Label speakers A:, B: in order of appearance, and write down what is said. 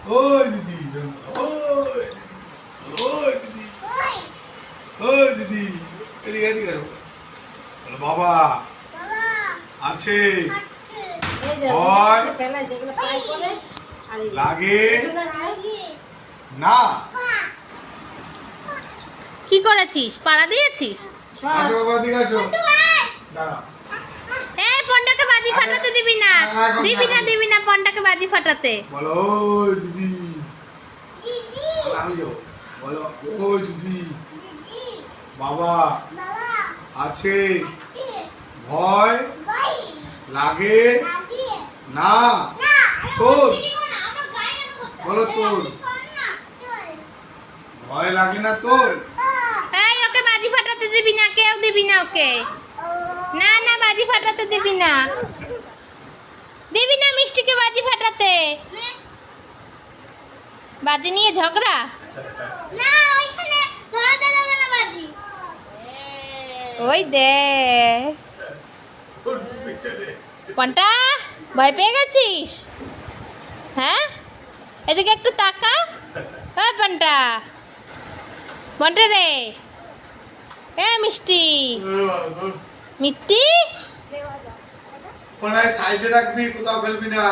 A: ওই দিদি, ওই ওই দিদি, ওই দিদি, এদিকে এদিকে আসো। বলো বাবা আছে, ভয় লাগে না।
B: কি করেছিস? পাড়া দিয়েছিস?
A: আসো বাবা, এদিকে আসো। দাঁড়াও।
B: এই পন্ডাকে বাজি ফাটাতে দিবি না, দিবি না পন্ডাকে বাজি ফাটাতে।
A: বলো ওই দিদি, আমি যাবো। বলো ওই দিদি, বাবা আছে, ভয় লাগে না। তোর বলো, তোর ভয় লাগে না তোর?
B: এই ওকে বাজি ফাটাতে দিবি না, কেউ দিবি না ওকে। না না, বাজি ফাটাতে দিবি না, দিবি না মিষ্টিকে বাজি ফাটাতে। বাজি নিয়ে ঝগড়া?
C: না, ওইখানে ধরাতে দেবে না বাজি।
B: ওই দে পন্টা, ভয় পেয়ে গেছিস? হ্যাঁ, এদিকে একটু তাকা। ওই পন্টা, পন্টা রে, এ মিষ্টি, মিষ্টি
A: সাইডে রাখবি, কোথাও ফেলবি না।